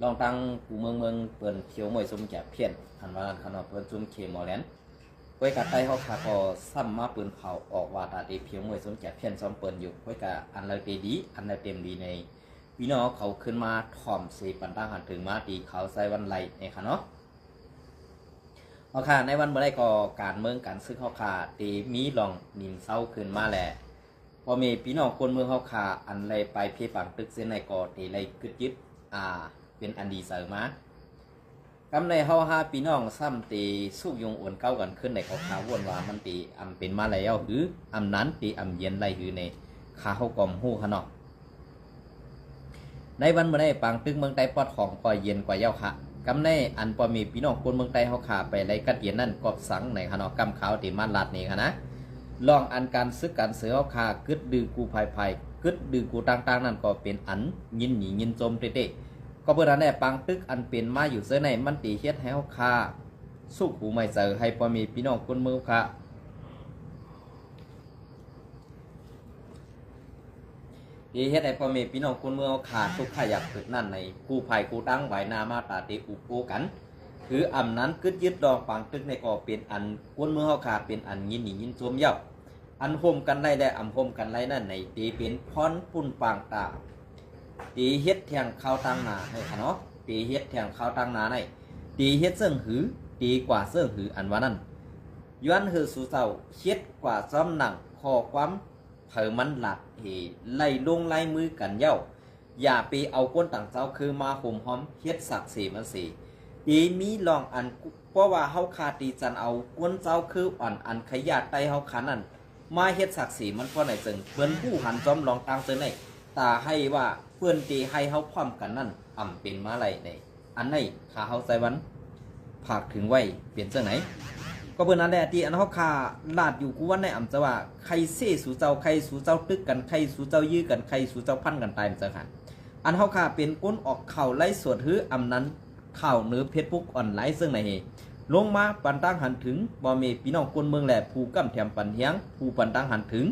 ลองตั้งกูเมืองเปิ่นเขียวมวยซุ่มแก่เพี้ยนอันว่าขนมเปิ่นซุ่มเคมอแลนก้อยกะไต้เขาขาก็ซ้ำมาปืนเผาออกว่าตาเดเพียวมวยซุ่มแก่เพี้ยนซ้อมเปิ่นอยู่ก้อยกะอันไรเตดีอันไรเต็มดีในพี่น้องเขาขึ้นมาถ่อมเสปันตั้งหันถึงมาตีเขาใส่วันไรในค่ะเนาะเอาค่ะในวันเมื่อไรก็การเมืองการซื้อเขาขาตีมีลองนินเศร้าขึ้นมาแหละพอมีพี่น้องคนเมืองเขาขาอันไรไปเพียปังตึกเส้นในก่อตีไรกึดยึดเป็นอันดีเสริมมากำในเฮาหาพี่น้องซ้ำตีสู้ยงอวนเก้ากันขึ้นในเขาขาวนว่ามันตีอำเป็นมาแล้วหรืออำนั้นตีอำเย็นไรหรือในขาเฮากอมหู้ขนอกในวันเมื่อไรปังตึกเมืองใต้ปอดของปล่อยเย็นกว่าเย้าค่ะกำในอันพอมีพี่น้องคนเมืองใต้เฮาขาไปไรกัดเย็นนั่นกอบสังในขนอกกำขาวตีมันลาดนี่ค่ะนะลองอันการซึกการเสือเฮาขากึดดือกูภายกึดดือกูต่างๆนั่นก็เป็นอันยินหนียินจมเตะก็เพื่อนแน่ปังตึกอันเป็นมาอยู่เสื้อในมันตีเฮ็ดให้เฮาคาสู้หูไม่เจอให้พอมีพี่น้องคนมือค่ะตีเฮ็ดให้พอมีพี่น้องคนมือเฮาคาทุกข์ขยักตึกนั่นในกู้ภัยกู้ตั้งใบนามาตาตีอุโกกันคืออำนั้นกึดยึดดองปังตึกในก็เป็นอันคนมือเฮาคาเป็นอันยินหนียินจมเย้าอันโฮมกันไล่ได้อำโฮมกันไล่นั่นในตีเป็นพรปุ่นปางตาตีเฮ็ดแทงข้าวตั้งนาให้ค่ะเนาะตีเฮ็ดแทงข้าวตั้งนาในตีเฮ็ดเสื่องหือตีกว่าเสื่องหืออันว่านั้นย้อนหือสู่เจ้าเฮ็ดกว่าซ้อมหนังคอความเผอมันหลัดเหไล่ลงไล่มือกันเย้าอย่าไปเอาก้นต่างเจ้าคือมาห่มหอมเฮ็ดศักดิ์ศรีมันสิตีมีลองอันเพราะว่าเฮาคาตีจันเอาก้นเจ้าคืออ่อนอันขยาดไตเฮาขานั่นมาเฮ็ดศักดิ์ศรีมันเพราะไหนจึงเพิ่นผู้หันจอมลองตังเจอในตาให้ว่าเพื่อนตีให้เขาพร้อมกันนั่นเป็นมาไรในอันไหนขาเขาใส่วันผากถึงไว้เปลี่ยนเสื้อไหนก็เพื่อนนั่นแหละที่อันเขาขาลาดอยู่กูวันในจะว่าใครเซ่สู่เจ้าใครสู่เจ้าตึกกันใครสู่เจ้ายื้อกันใครสู่เจ้าพันกันตายมันจะขาดอันเขาขาเป็นก้นออกเข่าไล่สวดหื้อนั้นข่าวเนื้อเพชรปุ๊กอ่อนไล่ซึ่งในลงมาปันตั้งหันถึงบ่มีพี่น้องคนเมืองแหละผู้กำแถมปันเฮียงผู้ปันตั้งหันถึง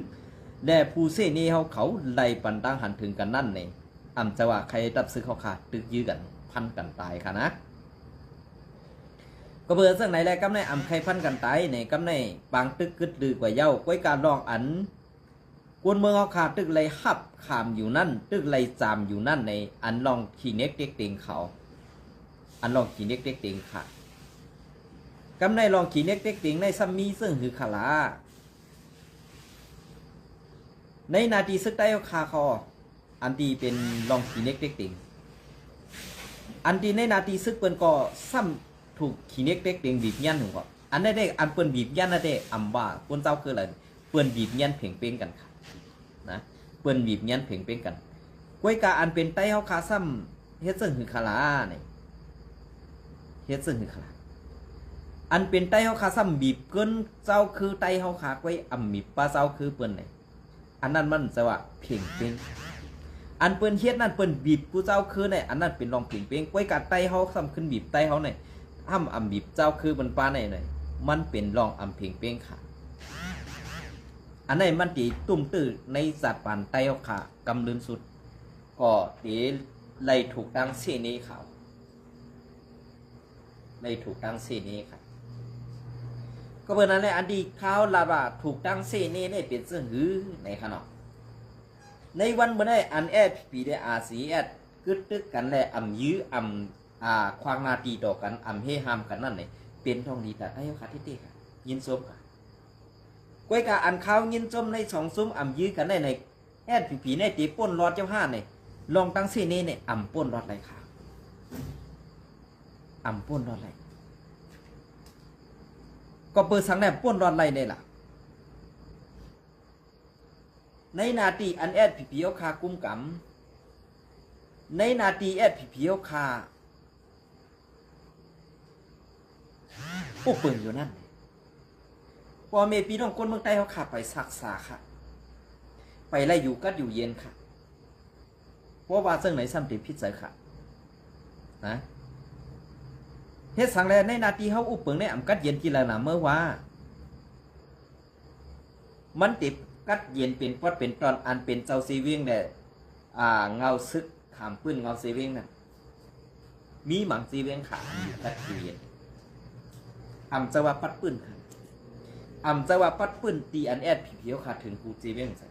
และผู้เสนี่เขาไล่ปันตั้งหันถึงกันนั่นเนี่ยจะว่าใครรับซื้อเขาขาดตึกยื้อกันพันกันตายค่ะนะก็เบื่อซึ่งไหนแหละกำในใครพันกันตายในกำในบางตึกกึดดื้อกว่าเย้าก้อยการลองอันกวนเมืองเขาขาดตึกไรหับขามอยู่นั่นตึกไรจามอยู่นั่นในอันลองขี่เน็กเด็กเต็งเขาอันลองขี่เน็กเด็กเต็งค่ะกำในลองขี่เน็กเด็กเต็งในซัมมีซึ่งคือขลาในนาทีซึกได้คาคออันที่เป็นลองขีเน็กเด็กติงอันที่ในนาทีซึกเปิ้นก็ซ้ำถูกขีเน็กเด็กติงบีบยันถึงก็อันได้ได้อันเปิ้นบีบยันนั่นได้ว่าคนเจ้าคืออะไรเปิ้นบีบยันเพ่งเป้งกันค่ะนะเปิ้นบีบยันเพ่งเป้งกันกวยกาอันเป็นไต้เฮาคาซ้ำเฮ็ดซึ่งคือคาลาเนี่ยเฮ็ดซึ่งคือคาลาอันเป็นไต้เฮาคาซ้ำบีบเกินเจ้าคือไต้เฮาคากวยบีบป้าเจ้าคือเปิ้นเนี่ยอันนั้นมันจะว่าเพ่งเป้งอันเปิ้นเฮ็ดนั่นเปิ้นบีบกูเจ้าคือในอันนั้นเป็นรองเพ่งเป้งก้อยกัดไตเฮาซ้ำขึ้นบีบไตเฮาในบีบเจ้าคือมันปาในมันเป็นรองเพ่งเป้งค่ะอันนั้นมันตีตุ่มตื้อในสัตว์ปานไตเฮาค่ะกำลืนสุดก็ตีไล่ถูกดังเสนี้เขาไล่ถูกดังเสนี้ค่ะก็เปิ้นนั่นแหละอันดีเขาลาว่าถูกดังเสนี้เนี่ยเป็นซึ่งหือในขนมในวันเมื่อได้อันแอดปีได้อาศีแอดกึดตึกกันและยื้อควางนาตีต่อกันเฮฮามกันนั่นเนี่ยเป็นทองดีแต่ไอ้เขาขาดที่เตะค่ะยินส้มค่ะก้อยกาอันเขายินส้มในสองซุ้มยื้อกันได้ในแอดผีในตีป้นรอดเจ้าห้าเนี่ยลองตั้งเสน่ห์เนี่ยป้นรอดไรค่ะป้นรอดไรก็เปิดสังแนบป้นรอดไรเนี่ยล่ะในนาทีอันแอดผีผีเอาคากุ้มกำในนาทีแอดผีผีเอาคาปุ๊บเปิงอยู่นั่นพอเมปีน้องคนเมืองใต้เขาขาไปซักษาค่ะไปไล่อยู่กัดอยู่เย็นค่ะเพราะว่าซึ่งไหนซ้ำติดพิษใส่ค่ะนะเฮ็ดสังแลในนาทีเขาอุปเปิงในกัดเย็นกีฬาหนาเมื่อว่ามันติดกัดเย็นเป็นวัดเป็นตอนอันเป็นเจ้าซีวิ่งเนี่ยเงาซึกขามปื้นเงาซีวิ่งนั่น มีหมังซีเวียงขาอยู่กัดเวียนอำจะว่าปัดปื้นค่ะอำจะว่าปัดปื้นตีอันแอดผีเพียวขาดถึงกูซีเวียงใส่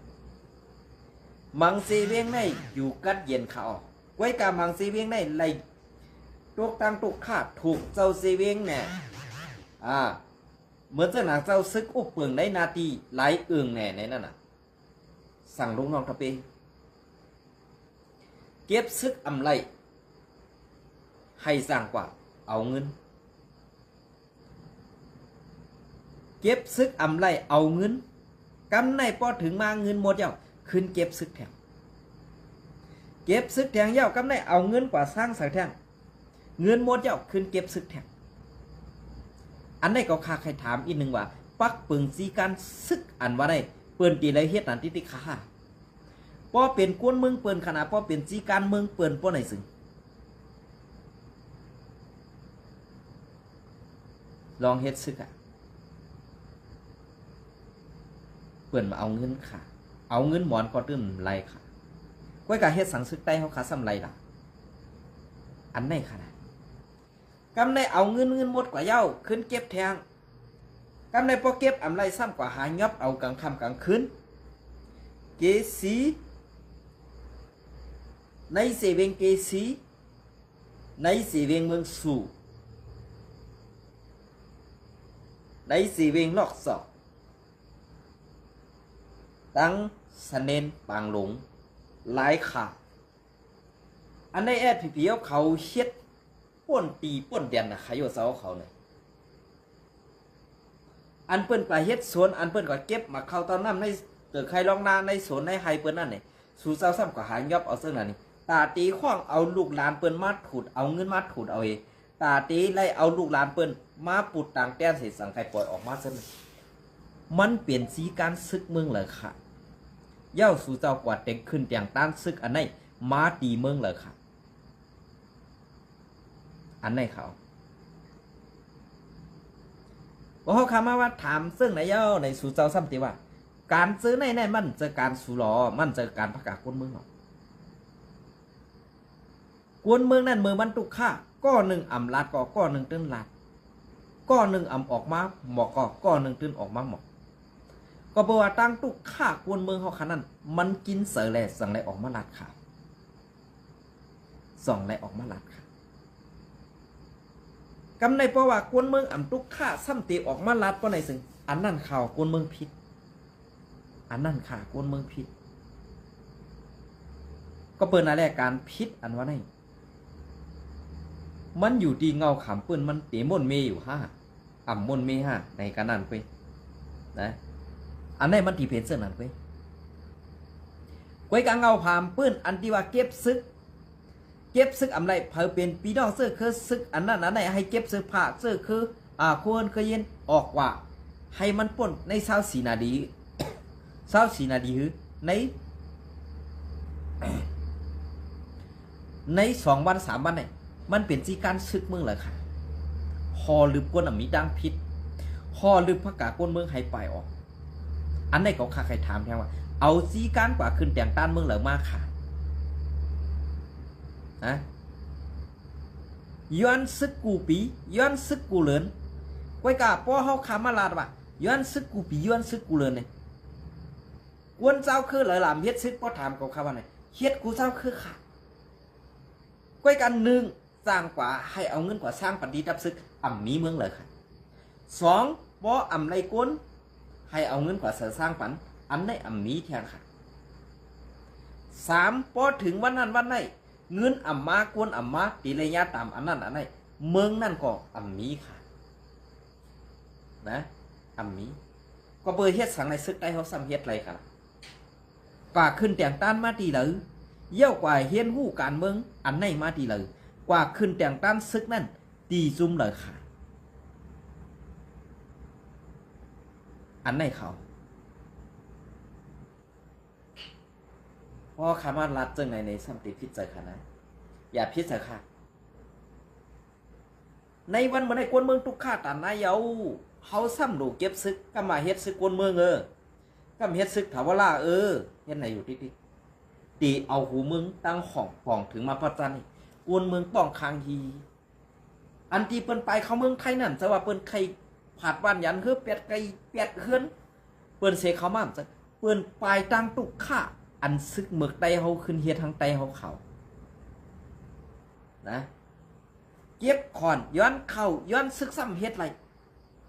มังซีเวียงในอยู่กัดเย็นขาออกไว้กามังซีเวียงในไล่ตุกตังตุกขาดถูกเจ้าซีเวียงเนี่ยเหมือนเจ้าหนังเจ้าซึกอุบเปลืองในนาทีไหลเอื่องแน่ในนั่นน่ะสั่งลุงน้องทะเปเก็บซึกอำไลให้สั่งกว่าเอาเงินเก็บซึกอำไลเอาเงินกำในพอถึงมาเงินหมดเย้าขึ้นเก็บซึกแทงเก็บซึกแทงเย้ากำในเอาเงินกว่าสร้างสักแทงเงินหมดเย้าขึ้นเก็บซึกแทงอันนี้ก็ข้าใครถามอีกหนึ่งว่าปักปึงซีการซึกอันว่าได้เปิ้นตีไรเฮ็ดอันติติขาป้อเป็นกวนเมืองเปิ้นขนาดป้อเป็นซีการเมืองเปิ้นป้อไหนซึ่งลองเฮ็ดซึกเปิ้นมาเอาเงินค่ะเอาเงินหมอนก็ตื้มไรค่ะก้อยกะเฮ็ดสังซึกใต้เขาขาซ้ำไรล่ะอันไหนค่ะนะกำในเอาเงินหมดกว่าเย้าขึ้นเก็บแทงกำในพอเก็บอำไรซ้ำกว่าหายอบเอากลางค่ำกลางคืนเกสีในเสเวงเกสีในเสเวงเมืองสู่ในเสเวงลอกศอกตั้งสะเนนปางหลงหลายขาอันในแอดผีเพียวเขาเฮ็ดป่นปีป่นเดียนนะขายโยเสาเขาเลยอันเปิ้นกว่าเฮ็ดสวนอันเปิ้นกว่าเก็บมาเข้าตอนน้ำในเกิดใครลองนาในสวนในไฮเปิ้นนั่นนี่สู่เสาซ้ำกว่าหายอบเอาเสื้อนั่นนี่ตาตีขว้างเอาลูกหลานเปิ้นมาถูดเอาเงินมาถูดเอาเองตาตีไล่เอาลูกหลานเปิ้นมาปุดต่างแต้นใส่สังไคปล่อยออกมาซะมันเปลี่ยนสีการซึกเมืองเลยค่ะเย้าสู่เจ้ากว่าเด็กขึ้นเตียงต้านซึกอันไหนมาตีเมืองเลยค่ะอันไหนเขาเขาคำว่าถามซึ่งในเย้าในสู่เจ้าซ้ำตีว่าการซื้อในมันเจอการสู่หลอมันเจอการประกาศกวนเมืองหรอกกวนเมืองนั่นเมืองบรรทุกข้าก้อหนึ่งอ่ำลาดก้อหนึ่งตื้นลาดก้อหนึ่งอ่ำออกมาหมอกก้อหนึ่งตื้นออกมาหมอกก็บอกว่าตั้งตุกข้ากวนเมืองเขาขนาดนั้นมันกินเสือแหล่สั่งแหล่ออกมาลาดค่ะส่องแหล่ออกมาลาดค่ะกำในเพราะว่ากวนเมืองอ่ำตุกข้าซ้ำตีออกมาลาดก็ในซึ่งอันนั่นข่าวกวนเมืองพิษอันนั่นข่ากวนเมืองพิษก็เปิดอะไรการพิษอันว่าไงมันอยู่ดีเงาขำปืนมันเตะม่นเมย์อยู่ห้าอ่ำม่นเมย์ห้าในการนั่นไปนะอันไหนมันตีเพนเส้นนั่นไปก้อยกางเงาผามปืนอันที่ว่าเก็บซึกอำไรเผาเป็นปีดองเสื้อคือซึกอันนั้นอันไหนให้เก็บเสื้อผ้าเสื้อคือควรเคยเย็นออกว่าให้มันป่นในเช้าสีนาดีเช้าสีนาดีหือใน2 วัน 3 วันเนี่ยมันเป็นจีการซึกเมืองเลยค่ะฮอลืบกวนมีดังพิษฮอลืบพระกากวนเมืองให้ไปออกอันไหนก็ข้าใครถามแทนว่าเอาจีการกว่าขึ้นแต่งต้านเมืองเหลือมากค่ะนะย้อนซึกกูปีย้อนซึกกูเลินไว้กาป้อเฮาคามาลาดว่าย้อนซึกกูปีย้อนซึกกูเลินเนี่ยกวนเจ้าคือหลายหลามเฮ็ดซึกป้อถามกับข้าว่าไหนเฮ็ดกูเจ้าคือค่ะก้อยกันหนึ่งสร้างกว่าให้เอาเงินกว่าสร้างปฏิทับซึกอ่ำมีเมืองเลยค่ะ2บ่อ่ำไรก้นให้เอาเงินกว่าสร้างปันอันได้อ่ำมีแทนค่ะ3พอถึงวันนั้นวันไหนเงินอ่ำมากวนอ่ำมาตีระยะตามอันนั้นอันไหนเมืองนั่นก็อ่ำมีค่ะนะอ่ำมีก็เบอร์เฮ็ดสังในซึกได้เขาซ้ำเฮ็ดไรค่ะกว่าขึ้นแต่งต้านมาตีเลยเยี่ยวกว่าเฮียนหู้การเมืองอันไหนมาตีเลยกว่าขึ้นแต่งต้านซึกนั่นตีซุ่มเลยค่ะอันไหนเขาพอคำว่ารัดจังในสัมติพิจารณานะอย่าพิจารณาในวันเมื่อในกวนเมืองทุกข้าตานายเอาเขาซ้ำดูเก็บซึกก็มาเฮ็ดซึกกวนเมืองก็มาเฮ็ดซึกถาวราเฮ็ดไหนอยู่ที่ตีเอาหูมึงตั้งห่องถึงมาพัฒนา กวนเมืองป้องคางฮีอันที่เปิ้นไปเข้าเมืองไทยนั่นแต่ว่าเปิ้นใครผาดบ้านยันเฮือเป็ดไก่เป็ดเฮือนเปิ้นเสเข้ามาซะเปิ้นปลายตังตุกค่าอันซึกเมือกไตเฮาขึ้นเฮ็ดทางไตเฮาเขานะเก็บขอนย้อนเข้าย้อนซึกซ้ำเฮ็ดไร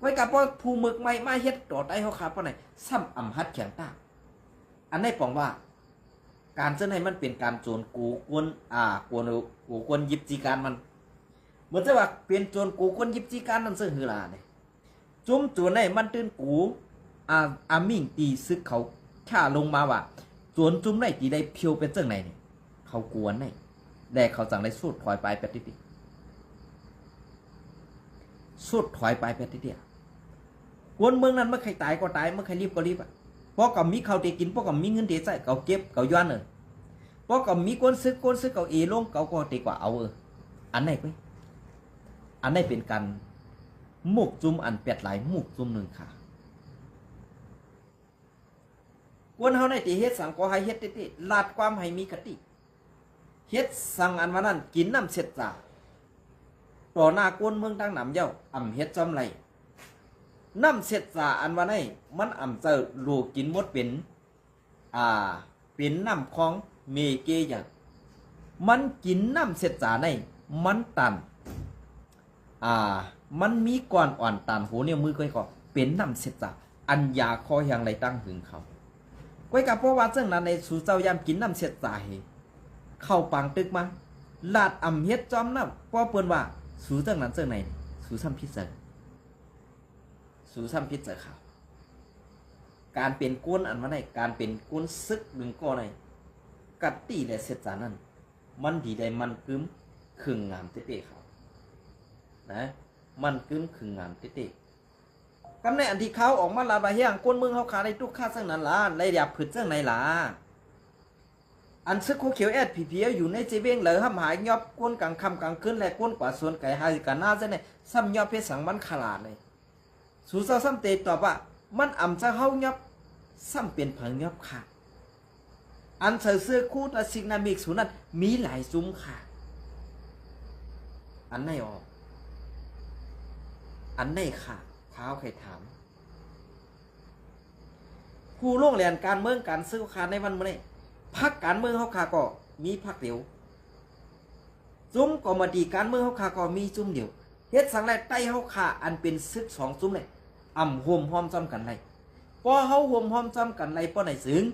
ไว้กับว่าผู้เมือกใหม่มาเฮ็ดต่อไตเฮาขาปานไหนซ้ำอำหัดแข็งตาอันนี้ปองว่าการเส้นให้มันเป็นการโจรกูกวนกูกวนยิบจีการมันเหมือนจะว่าเป็นโจรกูกวนยิบจีการนั่นซึ่งหือลาเนี่ยจุ่มโจรในมันตื่นกูมิ่งตีซึกเขาข่าลงมาว่าโจรจุ่มในตีได้เพียวเป็นเจ้าไหนเนี่ยเขากวนในแดกเขาสั่งได้สูดถอยไปแป๊ดติสูดถอยไปแป๊ดติกวนเมืองนั้นเมื่อใครตายก็ตายเมื่อใครรีบก็รีบอ่ะเพราะกับมีเขาเตกินเพราะกับมีเงินเตะใส่เขาเก็บเขาย้อนเลยเพราะกับมีก้นซึกเขาลงเขาก็เตกว่าเอาอันไหนไปอันไหนเป็นการมุกจุ่มอันเป็ดหลายมุกจุ่มหนึ่งค่ะกวนเฮาในตีเฮ็ดสังก็ให้เฮ็ดติลาดความให้มีคติเฮ็ดสังอันว่านั้นกินน้ำเสร็จจ่าต่อหน้ากวนเมืองตั้งหนำเย้าเฮ็ดจำไรน้ำเสร็จจ่าอันว่านั้นมันเจอลูกกินหมดเป็นน้ำของเมเกอย่างมันกินน้ำเสร็จจ่าในมันตันมันมีก่อนอ่อนตันโหเนี่ยมือก้อยก็เป็นน้ำเสร็จจ่าอันยาคออย่างไรตั้งหึงเขาก้อยกับเพราะว่าเจ้านั้นในสู่เจ้ายามกินน้ำเสร็จจ่าเข้าปังตึกมาลาดเฮ็ดจอมน้ำเพราะเปิ้นว่าสู่เจ้านั้นเจ้าไหนสู่ซ้ำพิษเจอสู่ซ้ำพิษเจอเขาการเป็นก้นอันว่าไหนการเป็นก้นซึกดึงก้อนไหนกัดตีและเสร็จจากนั้นมันดีได้มันกึ้มขึงงามเตะเขานะมันกึ้มขึงงามเตะกันในอันที่เขาออกมาลาบาเฮียงก้นเมืองเขาขาได้ทุกข้าซึ่งนั้นล่ะได้หยาบผืดเจ้าไหนล่ะอันซึกโคเขียวแอดผีเพียอยู่ในเจเวงเลยห้ามหายยอบก้นกลางค่ำกลางคืนและก้นกว่าส่วนไก่หายกันหน้าเส้นเนี่ยซ้ำยอบเพชรสังมันขลาดเลยสู่เจ้าซ้ำเตะตอบว่ามันจะเฮายอบซ้ำเป็นผังยอบค่ะอันเสื้อคู่ตาสิกนามิกสูนั้นมีหลายซุ้มค่ะอันไหนออกอันไหนค่ะเท้าใครถามผู้ล่วงเรียนการเมืองการซื้อขาในวันเมื่อนี้พักการเมืองเขาขาก็มีพักเดียวซุ้มกมดีการเมืองเขาขาก็มีซุ้มเดียวเฮ็ดสังแรกใต้เขาขาอันเป็นซึกสองซุ้มเลยห่มห้อมจำกันไรพอเขาห่มห้อมจำกันไรป้อไหนซึ้ง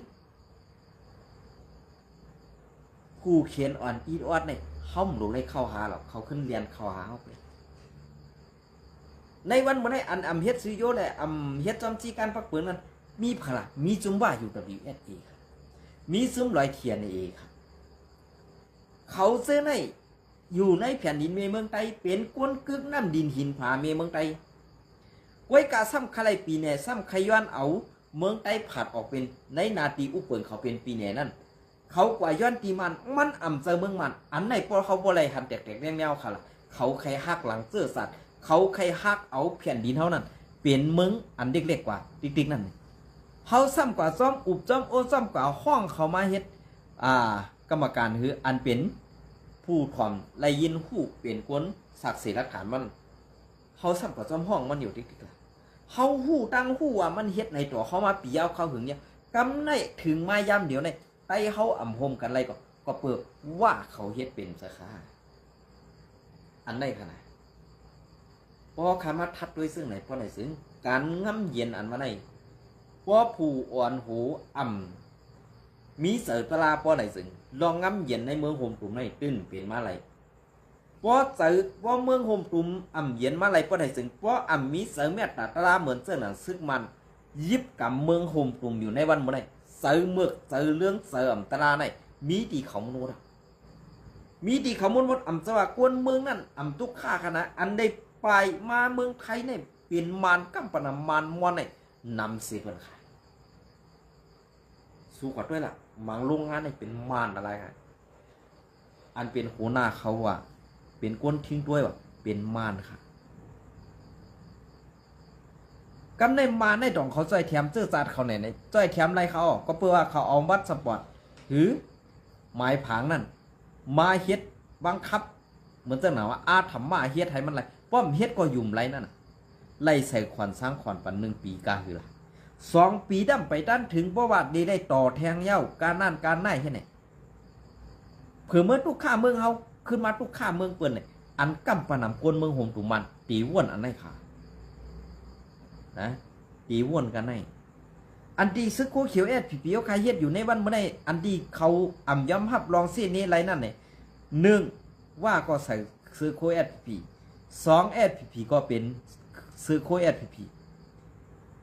ผู้เขียนอ่อนอีดอดเนี่ยเขาไม่รู้เลยเข้าหาหรอกเขาขึ้นเรียนเข้าหาเขาไปในวันเมื่อนี้อันเฮ็ดซื้อโยเลยเฮ็ดจำจีการพักเปิดนั้นมีพลังมีจุ่มว่าอยู่ WSA ครับมีซุ้มลอยเทียนเองครับเขาเสื้อในอยู่ในแผ่นดินเมืองไทยเป็นก้นกึกน้ำดินหินผาเมืองไทยไว้กาซ้ำใครปีแหน่ซ้ำใครย้อนเอาเมืองไทยผัดออกเป็นในนาทีอุปเปิลเขาเป็นปีแหน่นั่นเขากว่าย้อนตีมันเจอเมืองมันอันไหนพอเขาบ่ไรหันแตกๆแนวๆค่ะล่ะเขาใครฮักหลังเสื้อสัตว์เขาใครฮักเอาแผ่นดินเท่านั้นเป็นเมืองอันเล็กๆกว่าติ๊กๆนั่นเขาซ้ำกว่าซ้อมอุบซ้อมโอซ้ำกว่าห้องเขามาเฮ็ดกรรมการคืออันเป็นผู้ถ่อมไล่ยินหู้เป็นกวนศักดิ์ศรีหลักฐานมันเขาซ้ำกว่าซ้อมห้องมันอยู่ติ๊กๆเขาหู้ตั้งหู้ว่ามันเฮ็ดในตัวเขามาปีเอาเขาหึงเนี่ยกำในถึงมายามเดี๋ยวในไต้เขาโฮมกันอะไรก็เปิดว่าเขาเฮ็ดเป็นสาขาอันไหนขนาดพอคำมาทัดด้วยซึ่งไหนพอไหนซึ่งการง่ำเย็นอันมาไหนพอผู้อ่อนหูมีเสือตลาพอไหนซึ่งลองง่ำเย็นในเมืองโฮมตุ่มในตื้นเปลี่ยนมาไหลพอเสือพอเมืองโฮมตุ่มเย็นมาไหลพอไหนซึ่งพอมีเสือแม่ตาเหมือนเสื้อหนังซึกมันยิบกับเมืองโฮมตุ่มอยู่ในวันเมื่อไหร่เสือเมือกเสือเรื่องเสือตลาในมีตีเขามนุษย์มีตีเขามนุษย์สว่ากวนเมืองนั่นทุกข้าคณะอันได้ไปมาเมืองไทยเนี่ยเป็นมารกัมปนามารมอนเนี่ยนำเสียกันค่ะสู้กับด้วยล่ะมังโรงงานเนี่ยเป็นมารอะไรค่ะอันเป็นหัวหน้าเขาว่ะเป็นก้นทิ้งด้วยว่ะเป็นมารค่ะกำในมาในดองเขาจ่อยแถมเสื้อจัดเขาเนี่ยจ่อยแถมอะไรเขาก็เพื่อว่าเขาเอาวัดสปอร์ตหรือไม้ผางนั่นมาเฮ็ด บังคับเหมือนจะหนาว่าอาธรรมะเฮ็ดให้มันไรป้อมเฮ็ดก็ยุ่มไรนั่นน่ะไล่ใส่ขวัญสร้างขวัญปัน1 ปีกาคือละ2 ปีดั้มไปด้านถึงเพราะว่าดีได้ต่อแทงเย้าการนั่นการไหนแค่ไหนเผื่อเมื่อทุกข้าเมืองเฮาขึ้นมาทุกข้าเมืองเปิ้นเนี่ยอันกำปะนำกวนเมืองโฮมตุมันตีว่วนอันไหนค่ะนะตีว่วนกันไหนอันดีซึกโคเขียวแอดผีเปียวใครเฮ็ดอยู่ในวันเมื่อไหร่อันดีเขาอ่ำย้ำฮับลองเส้นนี้ไรนั่นเนี่ย1ว่าก็ใส่ซื้อโคแอดผี2แอดผีก็เป็นซื้อโคแอดผี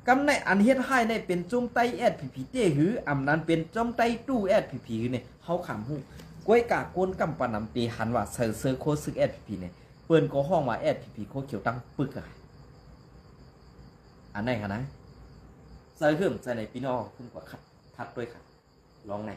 กำในอันเฮ็ดให้ในเป็นจุ่มไตแอดผีเต้หืออำนั้นเป็นจุ่มไตตู้แอดผีเนี่ยเฮาขำฮู้ก้วยกากวนกำปะนำตีหันว่าเซอร์โคซึกแอดพีเนี่ยเปิ้นก็ห้องว่าแอดพีโคเขียวตั้งปึกอะอันไหนคะนะใส่เครื่องใส่ในปีนอขึ้นกว่าคัดทัดด้วยค่ะลองไหน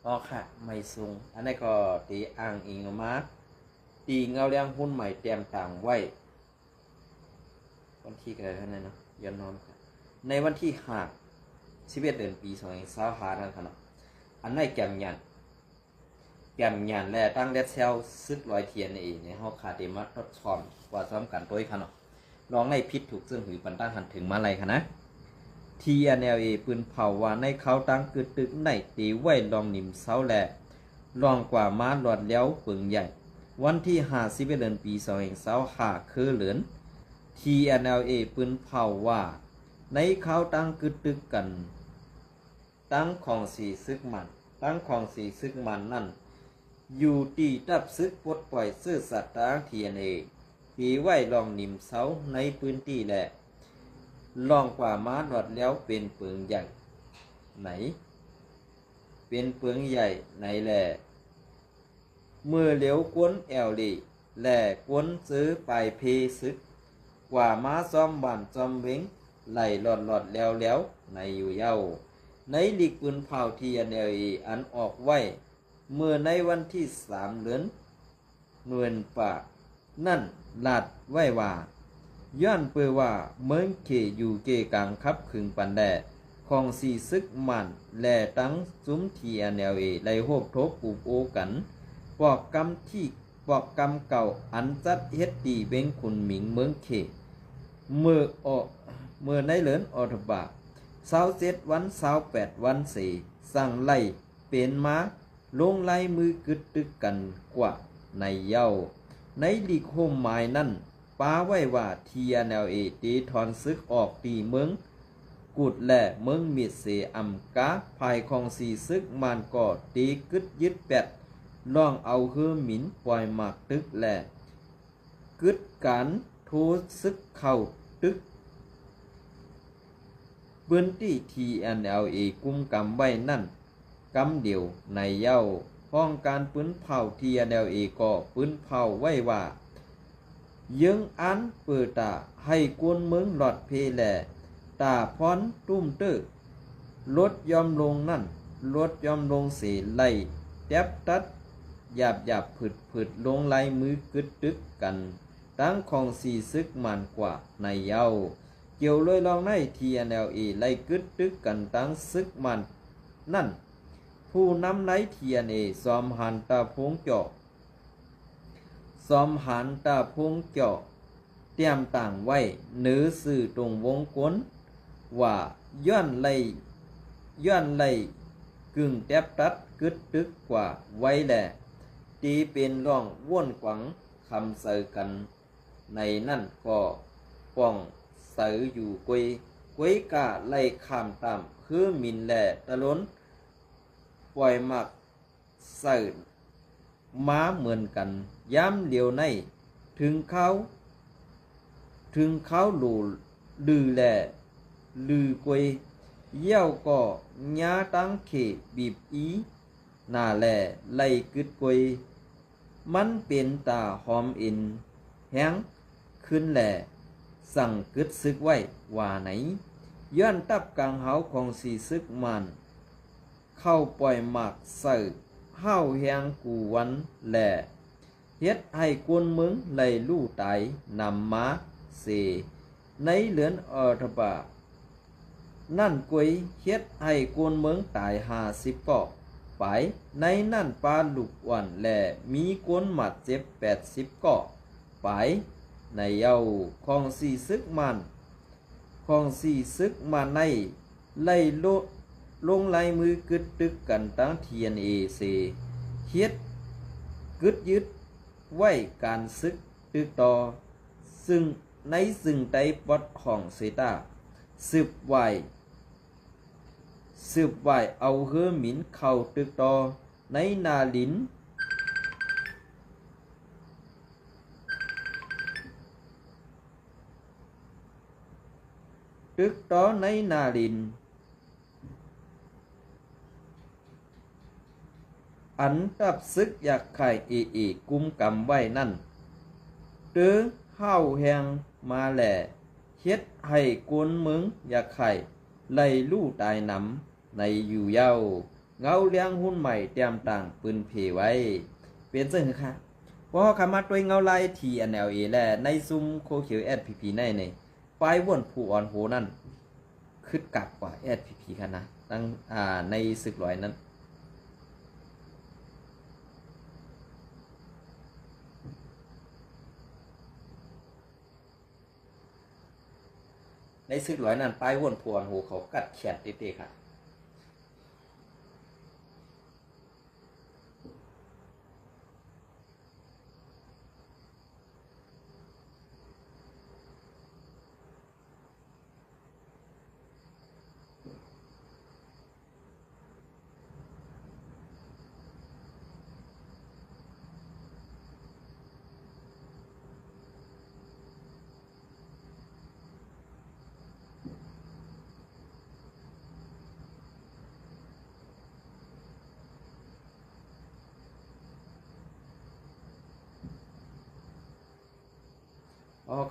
อ๋อค่ะไม่สูงอันนี้ก็ตีอ่างอิงมาตีเงาเลี้ยงหุ้นใหม่เตรียมต่างไว้วันที่อะไรท่านเนาะย้อนนอนค่ะในวันที่11 เดือนปี2025นั่นค่ะเนาะอันไหนแกมยันและตั้งเล็ดเซลซึกลอยเทียนเองเนี่ยเขาขาดเดมาทดสอบว่าซ้อมกันตัวค่ะเนาะลองในพิษถูกซึ่งหือปันตั้งหันถึงมาอะไรค่ะนะTNLA ปืนเผาว่าในเขาตั้งกึดตึกในตีไว้ลองนิมเสาแหล่ลองกว่ามาหลอดแล้วปึงใหญ่วันที่11 เดือนปี2025คือเหลือน TNLA ปืนเผาว่าในเขาตั้งกึดตึกกันตั้งของสีซึกมันนั่นอยู่ตีดับซึกปลดปล่อยซื่อสัตว์ตั้ง TNA ตีไว้ลองนิมเสาในพื้นที่แหละลองกว่ามาหลอดแล้วเป็นเปลืองใหญ่ไหนเป็นเปลืองใหญ่ไหนแหละเมื่อเหลียวกวนแอลลีแหล่กวนซื้อไปเพซึกกว่ามาซ้อมบ้านซ้อมเวงไหลหลอดแล้วในอยู่เย้าในลีกปืนเผาทีอันเออันออกไว้เมื่อในวันที่3 เดือนเงินป่านั่นลาดไว้ว่าย้อนเปือว่าเมืองเขอยู่เกกลางคับขึงปันแดของสีซึกมันแลตั้งซุ้มทีอันเอไลโฮบทบปูโอกันปอกกำเก่าอันจัดเฮ็ดตีเบงคุณหมิงเมืองเขเมื่อในเหลินออทบะ27 วัน28 วันสั่งไล่เป็นมาลงไล่มือกึดตึกกันกว่าในเย้าในลีกโฮมหมายนั่นป้าไว้ว่า TNLA ตีถอนซึกออกตีเมืองกุดและเมืองมิดเสอัมกาภายของสีซึกมันก็ตีกึดยึดแปดล่องเอาเฮือหมินปล่อยหมากตึกและกึดการโทซึกเข้าตึกพื้นที่ TNLA กุมกำไว้นั่นกำเดียวในเย้าป้องการปืนเผา TNLA ก็ปืนเผาไว้ว่ายังอันเปิดตาให้กวนเมืองหลอดเพแลตาพรตุ้มตื้อลดยอมลงนั่นลดยอมลงเสียไล่แทบตัดหยาบผึดลงไล่มือกึดตึกกันตั้งของสีซึกมันกว่าในเย้าเกี่ยวเลยลองใน TNLA ไล่กึดตึกกันตั้งซึกมันนั่นผู้นำใน TNA ซอมหันตาพงเจาะซอมหันตาพงเจาะเตรียมต่างไว้เนื้อสื่อตรงวงกลมว่าย้อนไล่กึ่งแทบตัดกึดตึกกว่าไว้แหละตีเป็นร่องว่นกวังคำเสอกันในนั่นก็ป้องเสออยู่กุย กวยกะไล่ข้ามตามคือมินแหล่ตะล้นปล่อยมักใส่ม้าเหมือนกันย้ำเดียวในถึงเขาหลูลือแหล่ลือกวยเยี่ยวก็ญาตั้งเขบีบอีหน้าแหล่ไล่กึดกวยมันเป็นตาหอมอินแห้งขึ้นแหล่สั่งกึดซึกไว้ว่าไหนย้อนตับกลางเฮาของสีซึกมันเข้าปล่อยหมากใส่ห้าวแหงกูวันแหล่เฮ็ดให้กวนมึงไหลลู่ไตนำมาเสในเหลือนทบะนั่นกวยเฮ็ดให้กวนเมืองตาย50เกาะไปในนั่นปลาลูกวันแหล่มีกวนหมัดเจ็บ80เกาะไปในเยาของสีซึกมันในไล่ลงลายมือกึดตึกกันตั้งเทียนเสเฮ็ดกึดยึดไว้การซึกตึกต่อซึ่งในซึ่งไตปอดของเซตาสืบไว้เอาเฮือหมินเข้าตึกต่อในนาลินตึกต่อในนาลินอันตับซึกอยากไข่กุมกำไว้นั่นเดือห้าวแหงมาแหล่เฮ็ดให้กวนมึงอยากไข่ไล่ลู่ตายน้ำในอยู่เย้าเงาเลี้ยงหุ้นใหม่เตรียมต่างปืนเพไว้เป็นซึ่งค่ะเพราะคำมาตัวเงาไล่ทีอันแนวแหล่ในซุ่มโคเขียวSPPในปลายว่นผู้อ่อนโหนั่นคึดกลับกว่าSPPค่ะนะตั้งในศึกลอยนั้นในซึกร้อยนั้นป้ายว่นพวนหูเขากัดแขนเตะค่ะ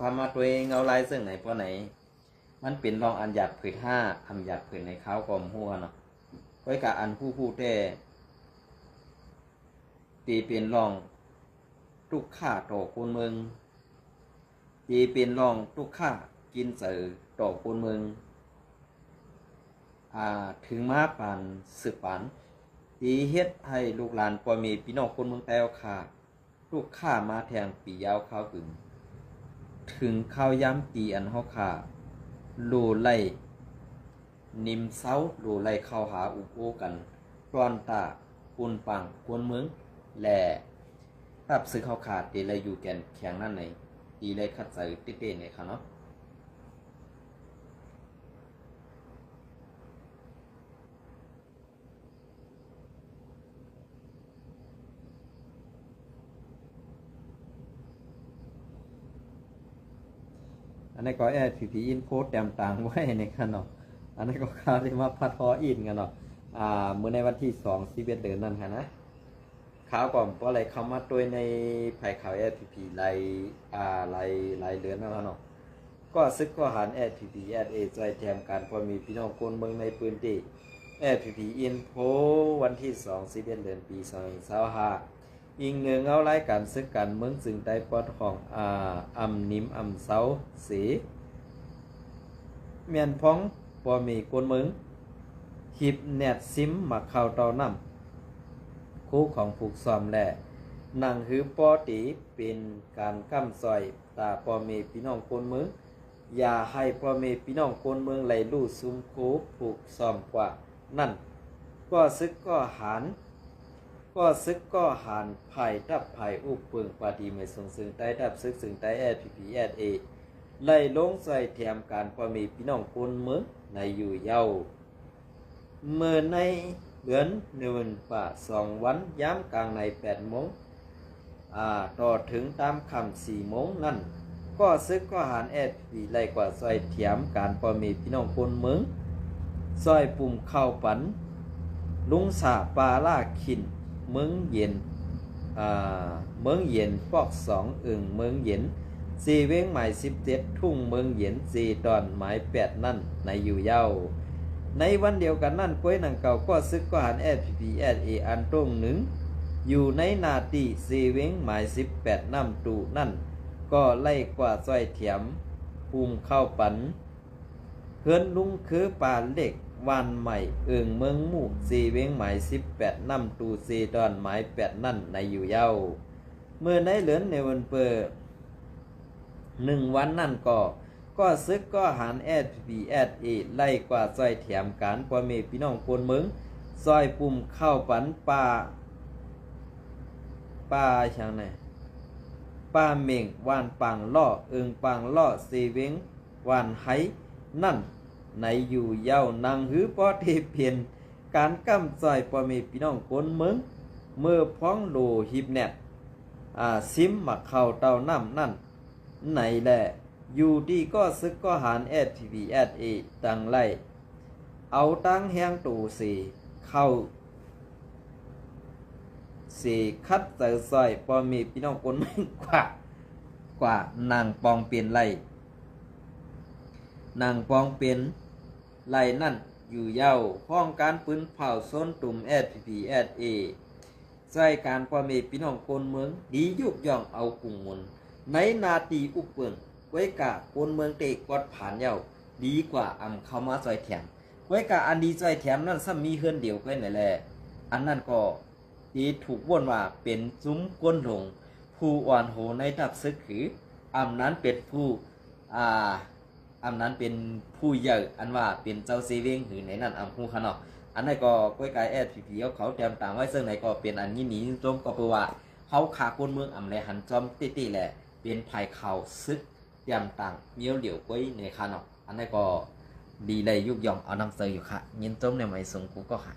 คำมาตัวเองเอาลายซึ่งไหนเพราะไหนมันเป็นรองอันหยาดผืน5อันหยาดผืนในข้าวกลมหัวเนาะไว้กับอันผู้แต่ตีเป็นรองทุกข้าต่อคนเมืองตีเป็นรองทุกข้ากินเสือต่อคนเมืองถึงมาปานสืบปันตีเฮ็ดให้ลูกหลานปอมีพี่น้องคนเมืองแต้วขาลูกข้ามาแทงปียาวข้าวกึ่งถึงข้าวย้ำตีอันเฮาขาโลไล่นิมเซาโลไล่เข้าหาอุโอกันตอนตาปุนปังกวนเมืองแหล่ตับซึกเฮาขาตีเลยอยู่แก่นแข็งนั่นไหนตีเลยคัดใส่เต้ๆเนี่ยค่ะเนาะอันนี้ก็SPPอินโพสต์แต้มต่างไว้ในกันเนาะอันนี้ก็ข่าวที่มาพัดทออินกันเนาะเมื่อในวันที่11 เดือนนั่นค่ะนะข่าวก่อนเพราะอะไรเข้ามาด้วยในไผ่ข่าวSPPหลายเดือนแล้วเนาะก็ซึกก็หันSPPใจแถมการพอมีพี่น้องคนเมืองในพื้นที่SPPอินโพวันที่11 เดือนปี2025อีกหนึ่งเอารายการซึกกันเมืองซึ่งได้ปอดของนิมเซาสีเมียนพ้องปอมีกวนเมืองหิบแนดซิมมาเข้าเตาน้ำคู่ของผูกซอมแหล่นังหือปอตีเป็นการก้ำซอยตาปอมีพี่น้องกวนเมืองอย่าให้ปอมีพี่น้องกวนเมืองไหลลู่ซุมโคผูกซอมกว่านั่นก็ซึกก็หันภายตับภายอุปเปิงปาดีไม่ทรงซึ่งใต้ตับซึกซึ่งใต้SPP ไล่ลงใส่แถมการพ่อแม่พี่น้องคนเมืองในอยู่เย้าเมื่อในเดือนเดือนป่า2 วันย้ำกลางใน8 โมงต่อถึงตามคำ4 โมงนั่นก็ซึกก็หารปีไล่กว่าซอยเถียมการพ่อแม่พี่น้องคนเมืองซอยปุ่มเข้าปันลุงสาปาล่าขินเมืองเย็นเมืองเย็นปอก2 อึ่งเมืองเย็น4 เว้งหมาย17 ทุ่งเมืองเย็น4 ดอนหมาย8นั่นในอยู่เย้าในวันเดียวกันนั่นก้วยหนังเก่าก็ซึกก็หารSPPSA อันตรงหนึ่งอยู่ในนาตี4 เว้งหมาย18น้ำตูนั่นก็ไล่กว่าซอยเถียมภูมิเข้าปันเฮือนลุงคือป่าเล็กวันใหม่เอิงเมืองหมู่4 เว้งหมาย18น้ำตู4 ดอนหมาย8นั่นในอยู่เย้าเมื่อในเหลือนในวันเปิด1 วันนั่นก็ซึกก็หาร SPSA ไล่กว่าซอยเถียมการพ่อแม่พี่น้องคนเมืองซอยปุ่มเข้าปันป่าช่างไหนป่าเม่งวานปังล่อเอิงปังล่อ4 เว้งวานไห้นั่นในอยู่เย้านางหือพอเทเพียนการกำซอยพ่อแม่พี่น้องคนเมืองเมื่อพ้องโลหิบแนตซิมมาเข้าเต้าน้ำนั่นไหนแหละอยู่ดีก็ซึกก็หาร SPPSA ตังไล่เอาตั้งแห้งตูเข้าคัดใส่ซอยพอมีพี่น้องคนไม่กว่านางปองเปลี่ยนไล่นางปองเปลี่ยนไล่นั่นอยู่เย้าห้องการปืนเผาส้นตุ่ม SPPSA ใส่การพอมีพี่น้องคนเมืองดียุบย่องเอากุ่งมนในนาตีอุปเปิงไว้กะคนเมืองเตะกอดผ่านเย้าดีกว่าอำเข้ามาซอยแถมไว้กะอันดีซอยแถมนั่นซ้ำมีเฮือนเดียวกันไหนแหละอันนั้นก็ที่ถูกว่นว่าเป็นซุ้มก้นหลงผู้อ่อนโหในทับซึกคืออำนั้นเป็นผู้อำนั้นเป็นผู้ใหญ่อันว่าเป็นเจ้าเซเวงหือในนั้นอำผู้ขนอกอันนั้นก็ก้อยกายSPPเขาเตรียมตามไว้ซึ่งไหนก็เป็นอันนี้หนีจมก็เพราะว่าเขาขาคนเมืองอำเลยหันจอมติแหละเป็นภายเขาซึกเตรียมต่างเมียวเหลียวก้อยในขนอกอันนั้นก็ดีเลยยุกยองเอานำเสยอยู่ค่ะยินจมในหมายสงกูก็ค่ะ